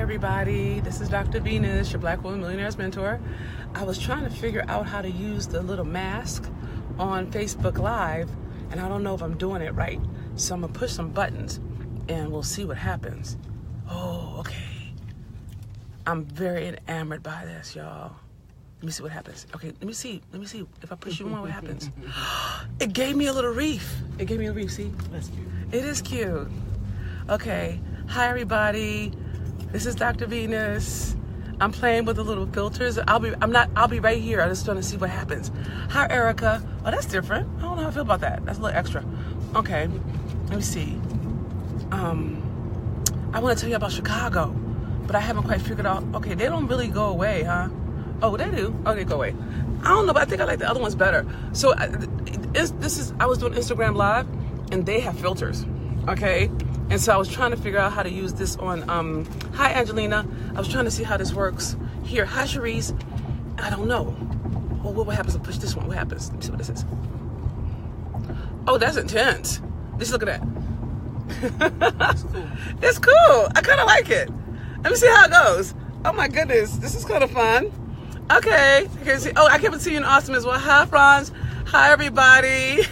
everybody, this is Dr. Venus, your Black Women Millionaires Mentor. I was trying to figure out how to use the little mask on Facebook Live, and I don't know if I'm doing it right. So I'm gonna push some buttons and we'll see what happens. Oh, okay. I'm very enamored by this, y'all. Let me see what happens. Okay, let me see if I push you on, what happens. It gave me a little reef. See? That's cute. It is cute. Okay, hi everybody. This is Dr. Venus. I'm playing with the little filters. I'll be right here. I just want to see what happens. Hi Erica. Oh, that's different. I don't know how I feel about that. That's a little extra. Okay, let me see. I want to tell you about Chicago, but I haven't quite figured out. Okay, they don't really go away, huh? Oh, they do. Oh, they go away. I don't know, but I think I like the other ones better. So I was doing Instagram Live, and they have filters. Okay. And so I was trying to figure out how to use this on, hi Angelina. I was trying to see how this works here. Hi Reese. I don't know. Oh, what happens if I push this one? What happens? Let me see what this is. Oh, that's intense. Just look at that. That's cool. It's cool. I kind of like it. Let me see how it goes. Oh my goodness. This is kind of fun. Okay. I can see. Oh, I can't see you in Austin as well. Hi Franz. Hi everybody.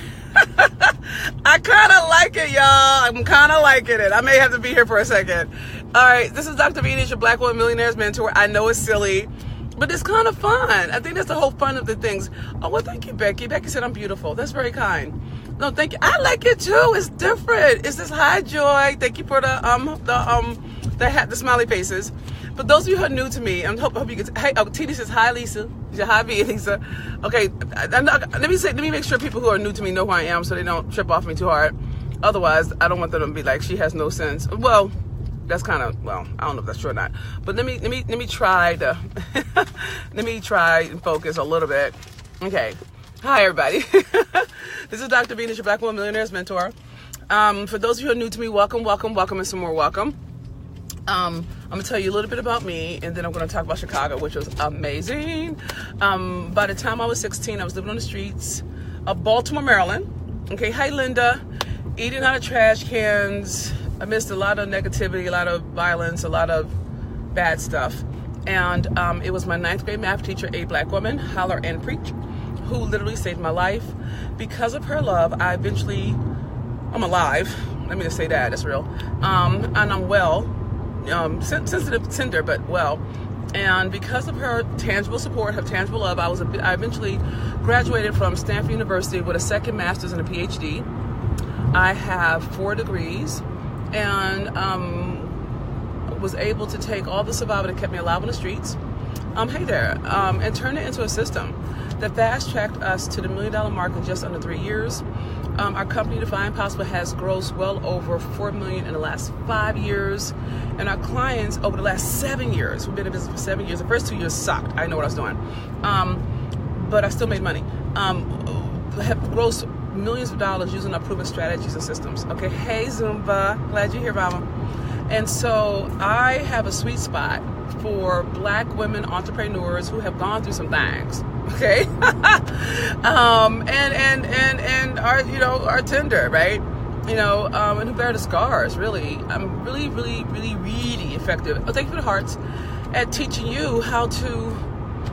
I kind of like it, y'all. I'm kind of liking it. I may have to be here for a second. All right, this is Dr. Venus, your Black Women Millionaires Mentor. I know it's silly, but it's kind of fun. I think that's the whole fun of the things. Oh, well, thank you, Becky. Becky said I'm beautiful. That's very kind. No, thank you. I like it too. It's different. It's this high joy. Thank you for the smiley faces. But those of you who are new to me, I hope you get. Hey, Tina says hi, Lisa. She said, hi, V, Lisa. Okay, let me make sure people who are new to me know who I am, so they don't trip off me too hard. Otherwise, I don't want them to be like, she has no sense. Well, that's kind of, well, I don't know if that's true or not. But let me try to let me try and focus a little bit. Okay, hi everybody. This is Dr. Venus, your Black Women Millionaires Mentor. For those of you who are new to me, welcome, and some more welcome. I'm gonna tell you a little bit about me, and then I'm gonna talk about Chicago, which was amazing. By the time I was 16, I was living on the streets of Baltimore, Maryland. Okay, hi Linda. Eating out of trash cans. I missed a lot of negativity, a lot of violence, a lot of bad stuff. And it was my 9th grade math teacher, a Black woman, holler and preach, who literally saved my life. Because of her love, I'm alive. Let me just say that, that's real. And I'm well. Sensitive, tender, but well. And because of her tangible support, her tangible love, I eventually graduated from Stanford University with a second master's and a Ph.D. I have 4 degrees, and was able to take all the survival that kept me alive on the streets, and turn it into a system that fast-tracked us to the $1 million mark in just under 3 years. Our company, Define Possible, has grossed well over $4 million in the last 5 years. And our clients over the last 7 years, we've been in business for 7 years. The first 2 years sucked. I know what I was doing. But I still made money. Have grossed millions of dollars using our proven strategies and systems. Okay, hey Zumba, glad you're here, mama. And so I have a sweet spot for Black women entrepreneurs who have gone through some things. Okay, and are tender, right? And who bear the scars. Really, I'm really effective. Oh, thank you for the hearts at teaching you how to,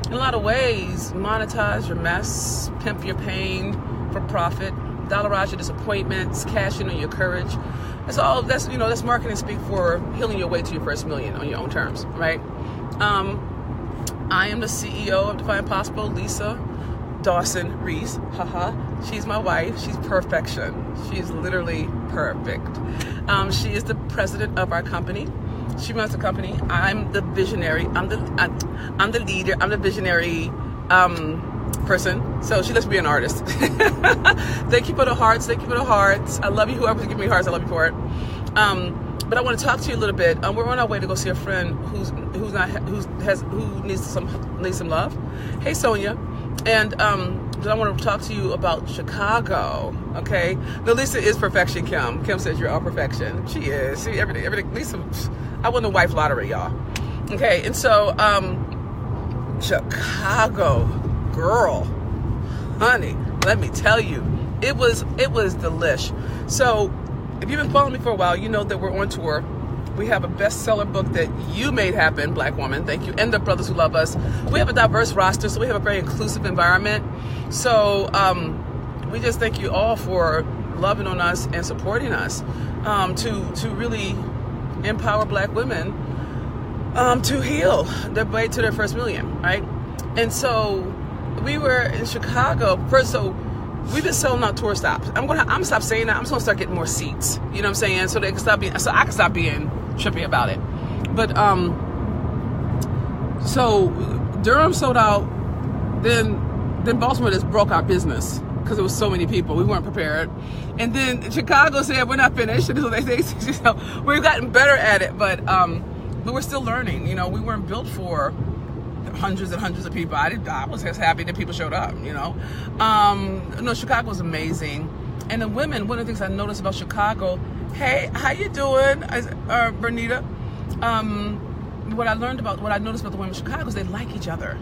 in a lot of ways, monetize your mess, pimp your pain for profit, dollarize your disappointments, cash in on your courage. That's marketing speak for healing your way to your first million on your own terms, right? I am the CEO of Define Possible, Lisa Dawson Reese. Haha. She's my wife. She's perfection. She's literally perfect. She is the president of our company. She runs the company. I'm the visionary. I'm the leader. I'm the visionary person. So she lets me be an artist. Thank you for the hearts. Thank you for the hearts. I love you. Whoever's giving me hearts, I love you for it. But I want to talk to you a little bit. We're on our way to go see a friend who needs some love. Hey Sonia, and I want to talk to you about Chicago. Okay, now Lisa is perfection. Kim says you're all perfection. She is. See everything. Lisa, I won the wife lottery, y'all. Okay, and so Chicago, girl, honey, let me tell you, it was delish. So if you've been following me for a while, you know that we're on tour We have a bestseller book that you made happen, Black Woman. Thank you. And the Brothers Who Love Us. We have a diverse roster, so we have a very inclusive environment. So we just thank you all for loving on us and supporting us to really empower Black women to heal their way to their first million, right? And so we were in Chicago first. So we've been selling out tour stops. I'm gonna stop saying that. I'm just gonna start getting more seats. You know what I'm saying? So they can stop being. So I can stop being trippy about it. But so Durham sold out. Then Baltimore just broke our business because there was so many people. We weren't prepared. And then Chicago said we're not finished. So we've gotten better at it, but we're still learning. You know, we weren't built for hundreds and hundreds of people. I was just happy that people showed up, you know. No, Chicago was amazing. And the women, one of the things I noticed about Chicago, hey, how you doing, Bernita? What I noticed about the women in Chicago is they like each other.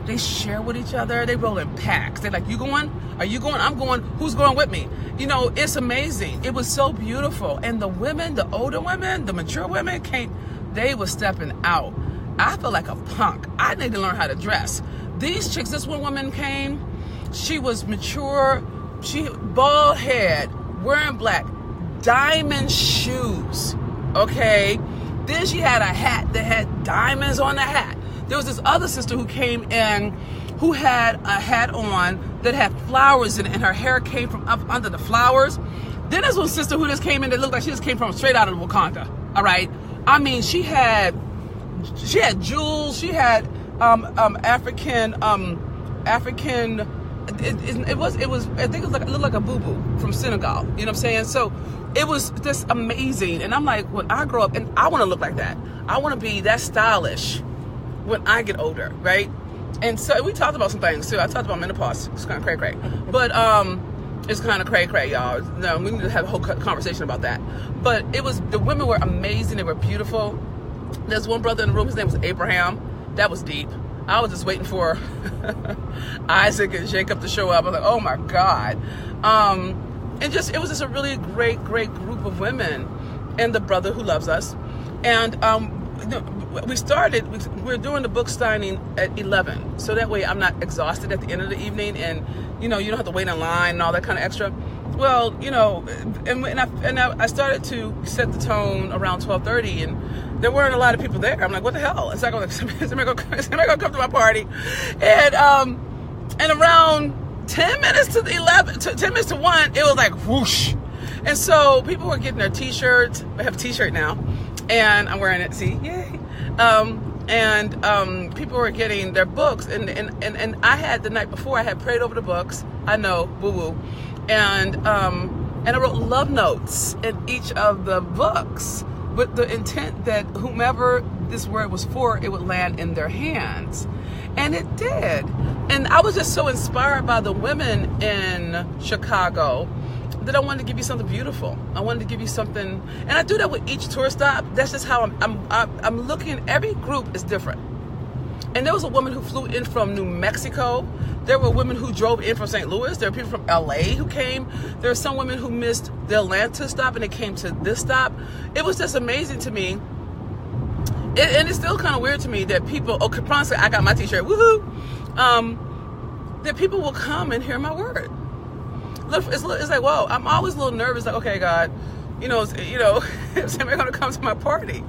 They share with each other. They roll in packs. They're like, you going? Are you going? I'm going. Who's going with me? You know, it's amazing. It was so beautiful. And the women, the older women, the mature women they were stepping out. I felt like a punk. I need to learn how to dress. These chicks, this one woman came, she was mature, she bald head, wearing black, diamond shoes, okay? Then she had a hat that had diamonds on the hat. There was this other sister who came in who had a hat on that had flowers in it, and her hair came from up under the flowers. Then there's one sister who just came in that looked like she just came from straight out of Wakanda, all right? I mean, she had jewels. She had African. It was. I think it looked like a boo-boo from Senegal. You know what I'm saying? So it was just amazing. And I'm like, when I grow up, and I want to look like that. I want to be that stylish when I get older, right? And so we talked about some things too. I talked about menopause. It's kind of cray-cray, but it's kind of cray-cray, y'all. No, we need to have a whole conversation about that. But the women were amazing. They were beautiful. There's one brother in the room, his name was Abraham. That was deep. I was just waiting for Isaac and Jacob to show up. I was like, oh my God. It was just a really great group of women, and the brother who loves us. And we're doing the book signing at 11. So that way I'm not exhausted at the end of the evening, and you don't have to wait in line and all that kind of extra. Well, and I started to set the tone around 12:30, and there weren't a lot of people there. I'm like, what the hell? It's like, somebody gonna come to my party, and around 10 minutes to 10 minutes to 1, it was like whoosh, and so people were getting their T-shirts. I have a T-shirt now, and I'm wearing it. See, yay! And people were getting their books, and I had the night before I had prayed over the books. I know, boo boo. And I wrote love notes in each of the books with the intent that whomever this word was for, it would land in their hands. And it did. And I was just so inspired by the women in Chicago that I wanted to give you something beautiful. I wanted to give you something, and I do that with each tour stop. That's just how I'm looking. Every group is different. And there was a woman who flew in from New Mexico. There were women who drove in from St. Louis. There were people from LA who came. There were some women who missed the Atlanta stop and they came to this stop. It was just amazing to me. And it's still kind of weird to me that people, honestly, I got my T-shirt, woohoo, that people will come and hear my word. It's like, whoa, I'm always a little nervous, like, okay, God, is somebody going to come to my party?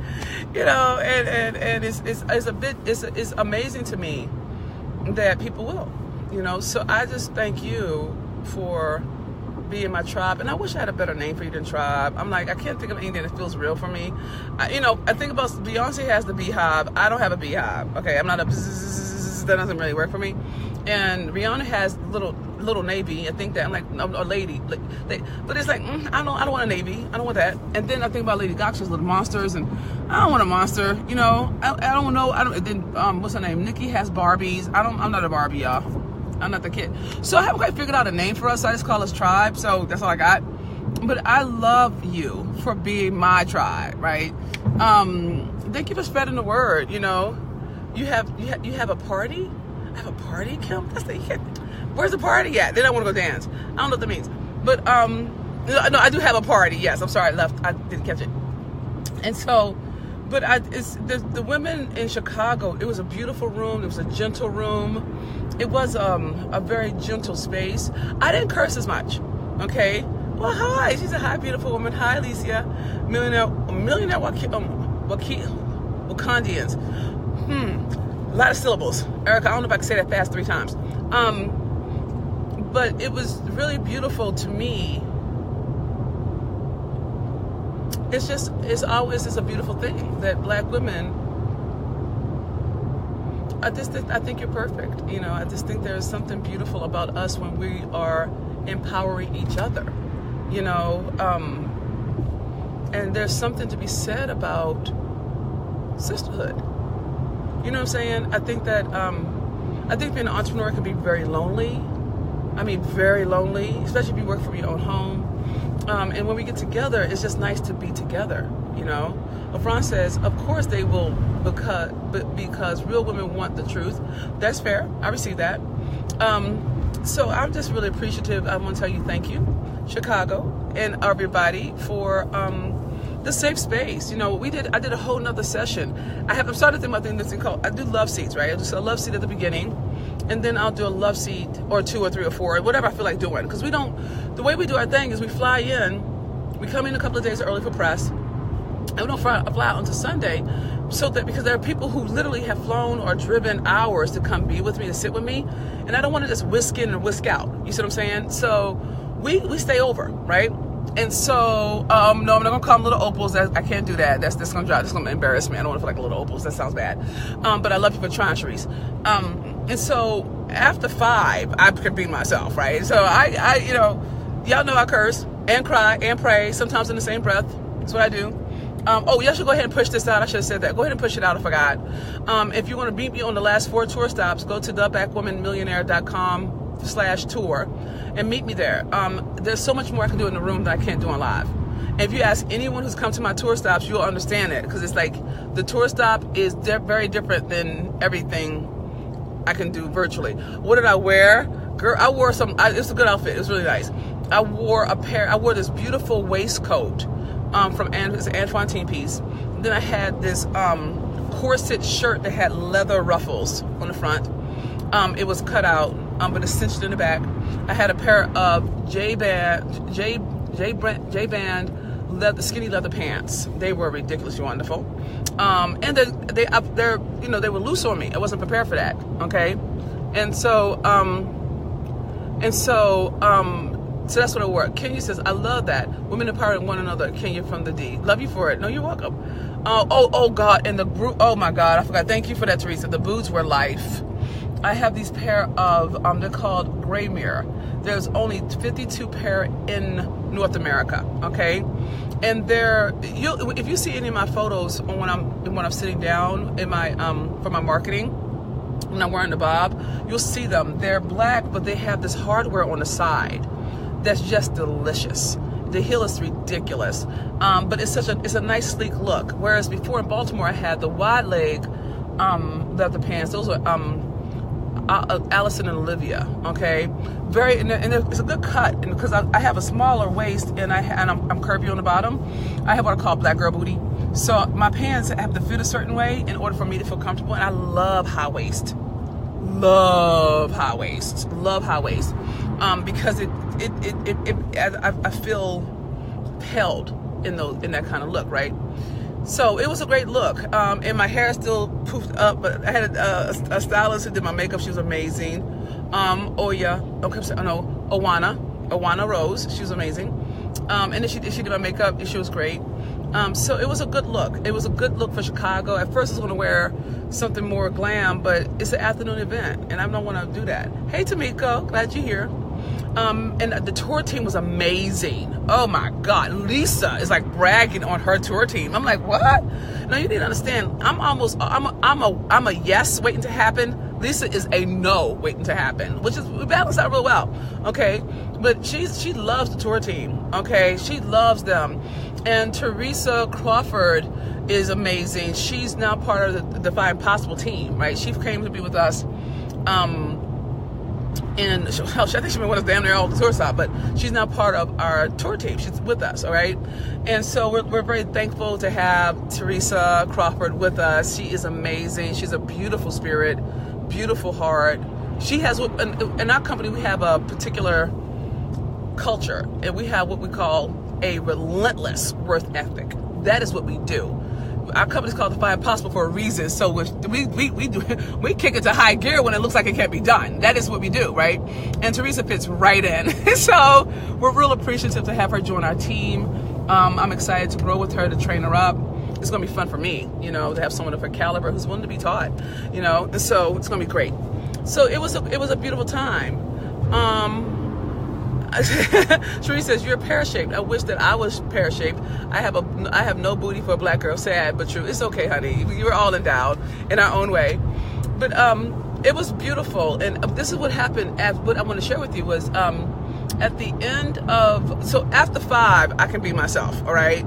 And it's amazing to me that people will, so I just thank you for being my tribe. And I wish I had a better name for you than tribe. I'm like, I can't think of anything that feels real for me. I think about Beyonce has the beehive. I don't have a beehive. Okay, I'm not a bzzz, that doesn't really work for me. And Rihanna has little navy. I think that I'm like a lady, but it's like I don't want a navy. I don't want that. And then I think about Lady Gaga, she's little monsters, and I don't want a monster. I don't know. Then what's her name? Nikki has Barbies. I'm not a Barbie, y'all. I'm not the kid. So I haven't quite figured out a name for us. So I just call us Tribe. So that's all I got. But I love you for being my tribe, right? Thank you for spreading the word. You have a party. I have a party, Kim? Where's the party at? They don't want to go dance. I don't know what that means. But, no, I do have a party. Yes, I'm sorry, I didn't catch it. And so, but it's the women in Chicago, it was a beautiful room. It was a gentle room. It was a very gentle space. I didn't curse as much, okay? Well, hi. She's a hi, beautiful woman. Hi, Alicia. Millionaire Wakandians. A lot of syllables. Erica, I don't know if I can say that fast 3 times. But it was really beautiful to me. It's always just a beautiful thing that Black women, I think you're perfect. You know, I just think there's something beautiful about us when we are empowering each other, you know, and there's something to be said about sisterhood. You know what I'm saying? I think that, I think being an entrepreneur can be very lonely. I mean, very lonely, especially if you work from your own home. And when we get together, it's just nice to be together, you know. LeBron says, of course they will, because real women want the truth. That's fair. I receive that. So I'm just really appreciative. I want to tell you thank you, Chicago, and everybody for the safe space. You know, I did a whole nother session. I'm starting to think about this thing called, I do love seats, right? I do a love seat at the beginning. And then I'll do a love seat or 2 or 3 or 4, whatever I feel like doing. Because the way we do our thing is we fly in, we come in a couple of days early for press, and we don't fly out until Sunday, because there are people who literally have flown or driven hours to come be with me, to sit with me, and I don't want to just whisk in and whisk out. You see what I'm saying? So we stay over, right? And so, no, I'm not going to call them little opals. I can't do that. That's going to embarrass me. I don't want to feel like a little opals. That sounds bad. But I love you for trying, Reese. And so after 5, I could be myself, right? So I you know, y'all know I curse and cry and pray, sometimes in the same breath. That's what I do. Y'all should go ahead and push this out. I should have said that. Go ahead and push it out. I forgot. If you want to beat me on the last 4 tour stops, go to theblackwomanmillionaire.com/tour and meet me there. There's so much more I can do in the room that I can't do on live. And if you ask anyone who's come to my tour stops, you'll understand it, because it's like the tour stop is very different than everything I can do virtually. What did I wear? Girl, I wore it was a good outfit. It was really nice. I wore this beautiful waistcoat from it's an Antoine piece. Then I had this corset shirt that had leather ruffles on the front. It was cut out, but it's cinched in the back. I had a pair of J-band skinny leather pants. They were ridiculously wonderful. And they're you know, they were loose on me. I wasn't prepared for that. Okay. So that's what I wore. Kenya says, I love that. Women empowering one another. Kenya from the D. Love you for it. No, you're welcome. Oh God. And the group, oh my God, I forgot. Thank you for that, Teresa. The boots were life. I have these pair of, they're called Gray Mirror. There's only 52 pair in North America, okay? And if you see any of my photos when I'm sitting down in my for my marketing, when I'm wearing the bob, you'll see them. They're black, but they have this hardware on the side that's just delicious. The heel is ridiculous, but it's a nice sleek look. Whereas before in Baltimore, I had the wide leg leather pants. Those were Allison and Olivia, okay, and it's a good cut, and because I have a smaller waist and I'm curvy on the bottom, I have what I call black girl booty. So my pants have to fit a certain way in order for me to feel comfortable, and I love high waist, because I feel held in that kind of look, right? So it was a great look, and my hair is still poofed up, but I had a stylist who did my makeup. She was amazing. Owana Rose, she was amazing. And then she did my makeup, and she was great. So it was a good look. It was a good look for Chicago. At first I was going to wear something more glam, but it's an afternoon event, and I don't want to do that. Hey, Tamiko, glad you're here. And the tour team was amazing. Oh my God, Lisa is like bragging on her tour team. I'm like, what? No, you need to understand. I'm a yes waiting to happen. Lisa is a no waiting to happen, which is, we balance out real well. Okay, but she loves the tour team. Okay, she loves them. And Teresa Crawford is amazing. She's now part of the Define Possible team, right? She came to be with us. And I think she's been with us damn near all the tour stop, but she's now part of our tour team. She's with us, all right? And so we're very thankful to have Teresa Crawford with us. She is amazing. She's a beautiful spirit, beautiful heart. She has, in our company, we have a particular culture, and we have what we call a relentless work ethic. That is what we do. Our company's called Defy Impossible for a reason. So we kick it to high gear when it looks like it can't be done. That is what we do, right? And Teresa fits right in. So we're real appreciative to have her join our team. I'm excited to grow with her, to train her up. It's going to be fun for me, to have someone of her caliber who's willing to be taught, and so it's going to be great. So it was a beautiful time. Cherie says, you're pear-shaped. I wish that I was pear-shaped. I have no booty for a black girl. Sad but true. It's okay, honey. You're all endowed in our own way. But it was beautiful. And this is what happened. What I want to share with you was at the end of, so after 5, I can be myself, all right?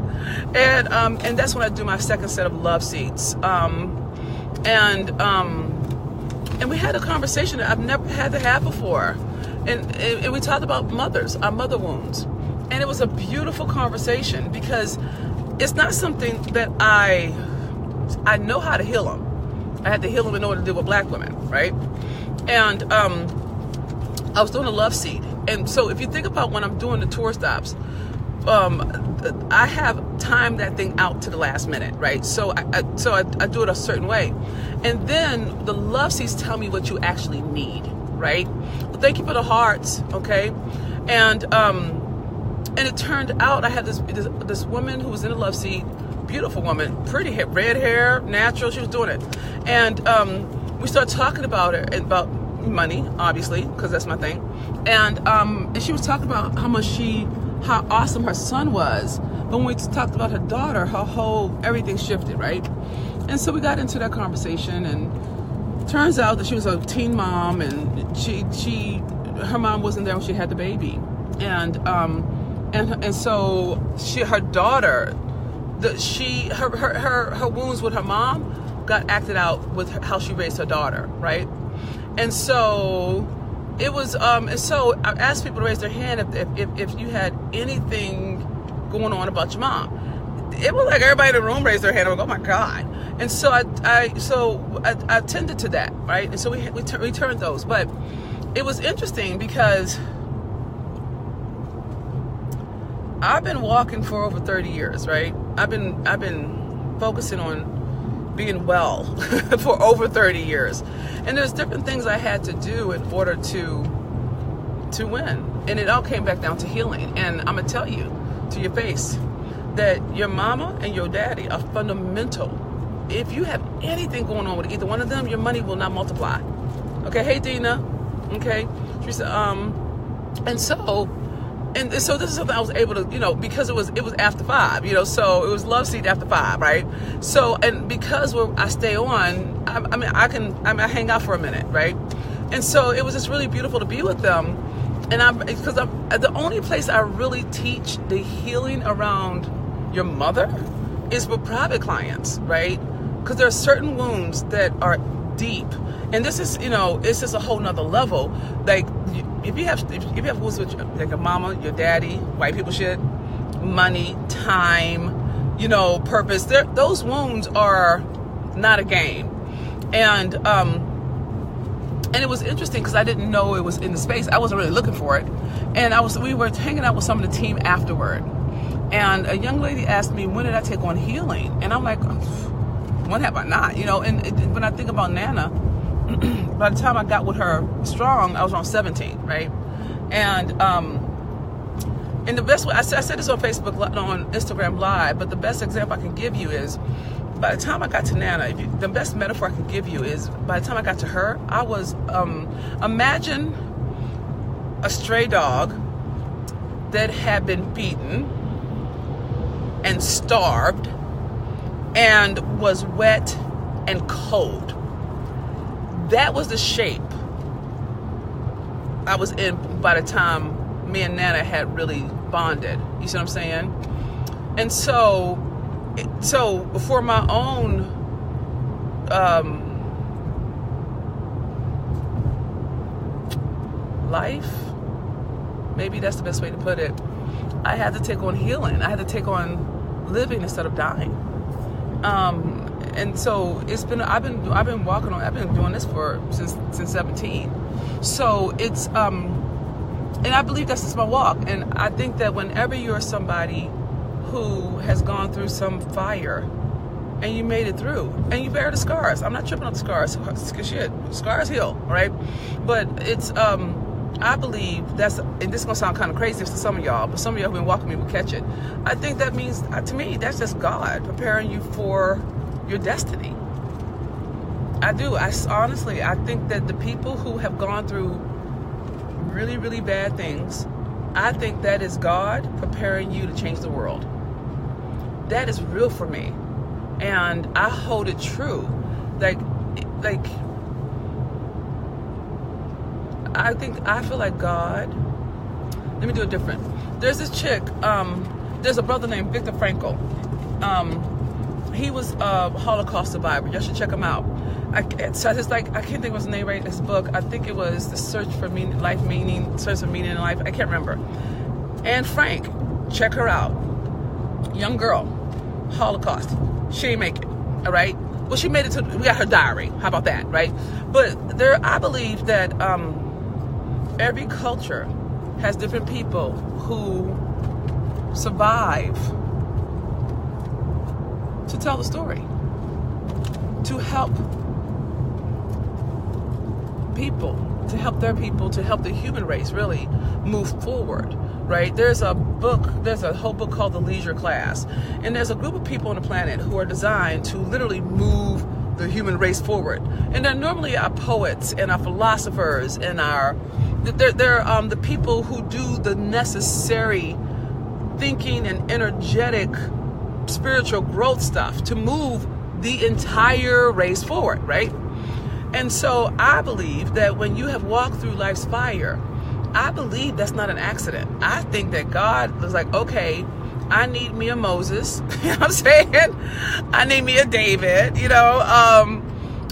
And that's when I do my second set of love seats. And we had a conversation that I've never had to have before. And we talked about mothers, our mother wounds. And it was a beautiful conversation because it's not something that I know how to heal them. I had to heal them in order to deal with black women, right? And I was doing a love seat. And so if you think about when I'm doing the tour stops, I have timed that thing out to the last minute, right? So I do it a certain way. And then the love seats tell me what you actually need, right? Well, thank you for the hearts, okay? And it turned out I had this woman who was in a love seat, beautiful woman, pretty hair, red hair, natural, she was doing it. And we started talking about it, about money, obviously, because that's my thing. And she was talking about how awesome her son was. But when we talked about her daughter, everything shifted, right? And so we got into that conversation, and turns out that she was a teen mom, and her mom wasn't there when she had the baby. And so her daughter, her wounds with her mom got acted out with how she raised her daughter, right? And so it was, and so I asked people to raise their hand if you had anything going on about your mom. It was like everybody in the room raised their hand. I'm like, oh my God. And so I tended to that, right? And so we returned those. But it was interesting because I've been walking for over 30 years, right? I've been focusing on being well for over 30 years. And there's different things I had to do in order to win. And it all came back down to healing. And I'm going to tell you to your face that your mama and your daddy are fundamental. If you have anything going on with either one of them, your money will not multiply. Okay, hey Dina. Okay, she said, and so this is something I was able to, because it was after 5, so it was love seat after 5, right? So, and because I stay on, I hang out for a minute, right? And so it was just really beautiful to be with them. And because the only place I really teach the healing around your mother is with private clients, right? Because there are certain wounds that are deep, and this is, it's just a whole nother level. Like if you have wounds with like a mama, your daddy, white people shit, money, time, purpose. Those wounds are not a game, and it was interesting because I didn't know it was in the space. I wasn't really looking for it, and we were hanging out with some of the team afterward. And a young lady asked me, when did I take on healing? And I'm like, when have I not? And when I think about Nana, by the time I got with her strong, I was around 17, right? And the best way, I said this on Facebook, on Instagram Live, but the best example I can give you is, by the time I got to Nana, the best metaphor I can give you is, by the time I got to her, I was, imagine a stray dog that had been beaten and starved and was wet and cold. That was the shape I was in by the time me and Nana had really bonded. You see what I'm saying? And so for my own life, maybe that's the best way to put it, I had to take on healing. I had to take on living instead of dying. And so I've been doing this since 17. So it's, and I believe that's just my walk. And I think that whenever you're somebody who has gone through some fire and you made it through and you bear the scars, I'm not tripping on the scars, shit, scars heal, right? But it's, I believe that's, and this is going to sound kind of crazy to some of y'all, but some of y'all who've been walking me will catch it. I think that means, to me, that's just God preparing you for your destiny. I do. Honestly, I think that the people who have gone through really, really bad things, I think that is God preparing you to change the world. That is real for me. And I hold it true. Like, I feel like God, let me do it different. There's this chick, there's a brother named Viktor Frankl. He was a Holocaust survivor. You should check him out. I can't think of his name right in his book. I think it was The Search for Meaning, Search for Meaning in Life. I can't remember. Anne Frank, check her out. Young girl, Holocaust. She didn't make it, all right? Well, she made it to, we got her diary. How about that, right? But I believe that every culture has different people who survive to tell the story, to help people, to help their people, to help the human race really move forward, right? There's a whole book called The Leisure Class, and there's a group of people on the planet who are designed to literally move the human race forward. And they're normally our poets and our philosophers and they're the people who do the necessary thinking and energetic spiritual growth stuff to move the entire race forward, right? And so I believe that when you have walked through life's fire, I believe that's not an accident. I think that God was like, okay, I need me a Moses, you know what I'm saying? I need me a David, you know?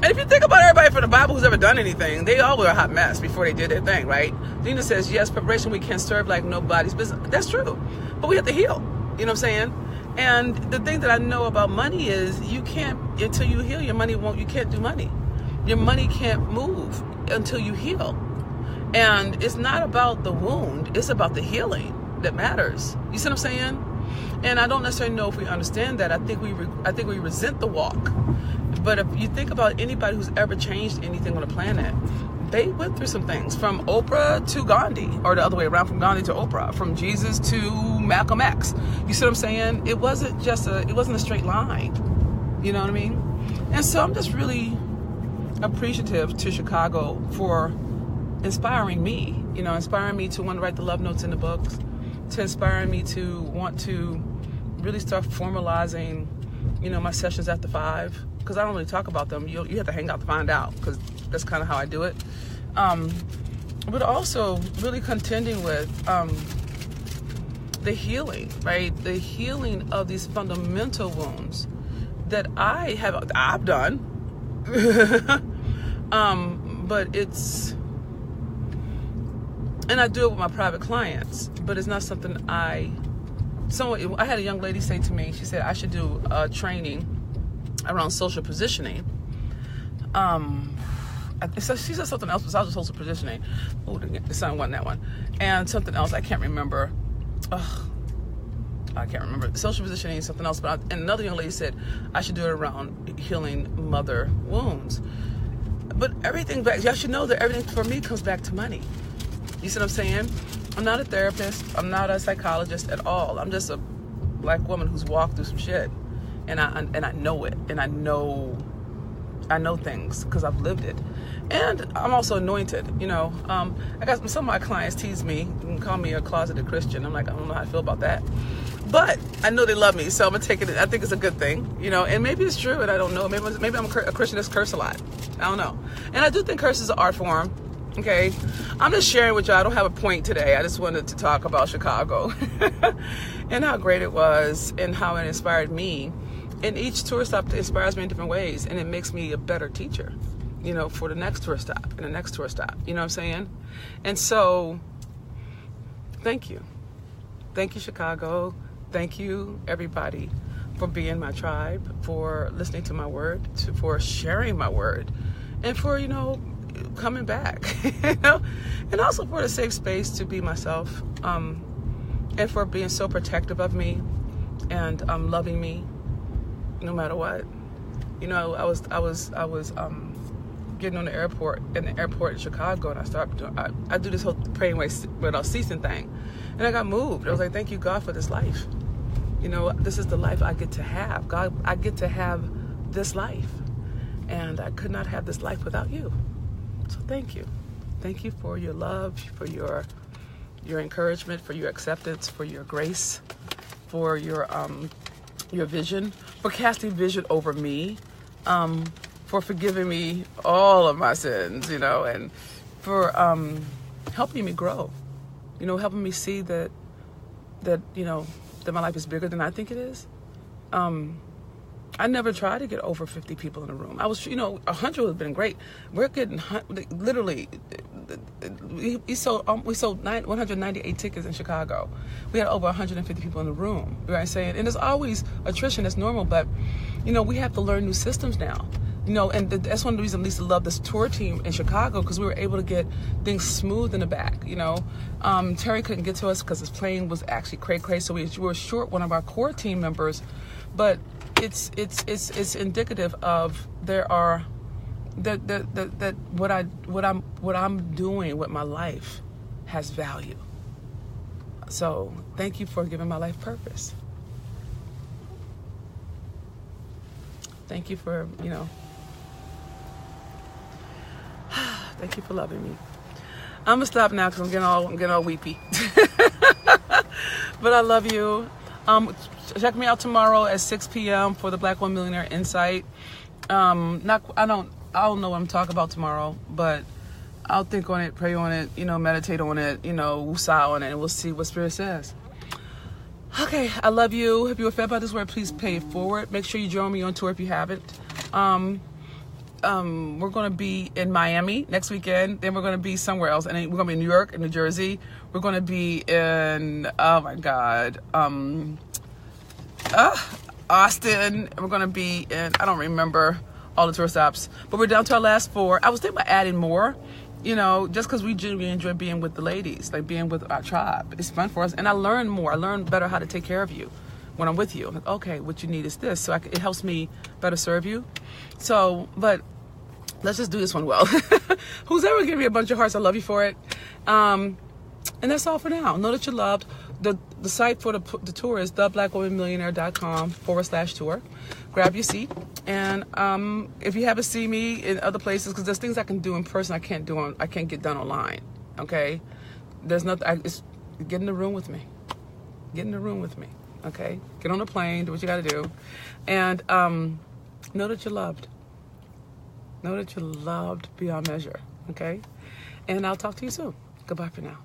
And if you think about everybody from the Bible who's ever done anything, they all were a hot mess before they did their thing, right? Dina says, yes, preparation, we can serve like nobody's business. That's true. But we have to heal, you know what I'm saying? And the thing that I know about money is you can't, until you heal, you can't do money. Your money can't move until you heal. And it's not about the wound, it's about the healing that matters. You see what I'm saying? And I don't necessarily know if we understand that. I think we resent the walk. But if you think about anybody who's ever changed anything on the planet, they went through some things, from Oprah to Gandhi, or the other way around, from Gandhi to Oprah, from Jesus to Malcolm X. You see what I'm saying? It wasn't a straight line. You know what I mean? And so I'm just really appreciative to Chicago for inspiring me, inspiring me to want to write the love notes in the books, to inspiring me to want to really start formalizing, my sessions after 5, because I don't really talk about them. You have to hang out to find out, because that's kind of how I do it. But also really contending with the healing, right? The healing of these fundamental wounds that I've done. But and I do it with my private clients, but it's not something I had a young lady say to me, she said I should do a training around social positioning. So she said something else besides social positioning. Oh, the son wasn't that one. And something else, I can't remember. I can't remember. Social positioning is something else. And another young lady said I should do it around healing mother wounds. But everything, y'all should know that everything for me comes back to money. You see what I'm saying? I'm not a therapist. I'm not a psychologist at all. I'm just a black woman who's walked through some shit, and I know it, and I know things because I've lived it, and I'm also anointed. I got some of my clients tease me and call me a closeted Christian. I'm like, I don't know how I feel about that, but I know they love me, so I'm gonna take it. I think it's a good thing, and maybe it's true, and I don't know. Maybe I'm a Christian that's cursed a lot. I don't know, and I do think curse is an art form. Okay, I'm just sharing with y'all. I don't have a point today. I just wanted to talk about Chicago and how great it was and how it inspired me. And each tour stop inspires me in different ways, and it makes me a better teacher. for the next tour stop and the next tour stop. You know what I'm saying? And so, thank you. Thank you, Chicago. Thank you, everybody, for being my tribe, for listening to my word, for sharing my word, and for, coming back, and also for the safe space to be myself, and for being so protective of me and loving me no matter what. I was getting on the airport in Chicago, and I started doing, I do this whole praying without ceasing thing, and I got moved. I was like, thank you, God, for this life. This is the life I get to have. God, I get to have this life, and I could not have this life without you. So thank you. Thank you for your love, for your encouragement, for your acceptance, for your grace, for your vision, for casting vision over me, for forgiving me all of my sins, and for helping me grow, helping me see that my life is bigger than I think it is. I never tried to get over 50 people in a room. I was, 100 would have been great. We're getting literally. We sold 198 tickets in Chicago. We had over 150 people in the room. You know what I'm saying? And there's always attrition. That's normal. But, we have to learn new systems now. And that's one of the reasons Lisa loved this tour team in Chicago, because we were able to get things smooth in the back. Terry couldn't get to us because his plane was actually cray-cray, so we were short one of our core team members. But it's indicative of that what I'm doing with my life has value. So thank you for giving my life purpose. Thank you for thank you for loving me. I'm gonna stop now because I'm getting all weepy. But I love you. Check me out tomorrow at 6 p.m. for the Black Women Millionaire Insight. I don't know what I'm talking about tomorrow, but I'll think on it, pray on it, meditate on it, woosah on it, and we'll see what Spirit says. Okay, I love you. If you were fed by this word, please pay it forward. Make sure you join me on tour if you haven't. We're going to be in Miami next weekend. Then we're going to be somewhere else. And then we're going to be in New York and New Jersey. We're going to be in, oh my God, Austin. We're going to be in, I don't remember all the tour stops, but we're down to our last 4. I was thinking about adding more, just because we genuinely enjoy being with the ladies, like being with our tribe. It's fun for us. And I learn more. I learn better how to take care of you when I'm with you. I'm like, okay, what you need is this. So it helps me better serve you. So, but let's just do this one well. Who's ever giving me a bunch of hearts, I love you for it. And that's all for now. Know that you're loved. The site for the tour is theblackwomenmillionaire.com/tour. Grab your seat. And if you haven't seen me in other places, because there's things I can do in person I can't get done online. Okay? There's nothing. Get in the room with me. Get in the room with me. Okay? Get on a plane. Do what you got to do. And know that you're loved. Know that you're loved beyond measure. Okay? And I'll talk to you soon. Goodbye for now.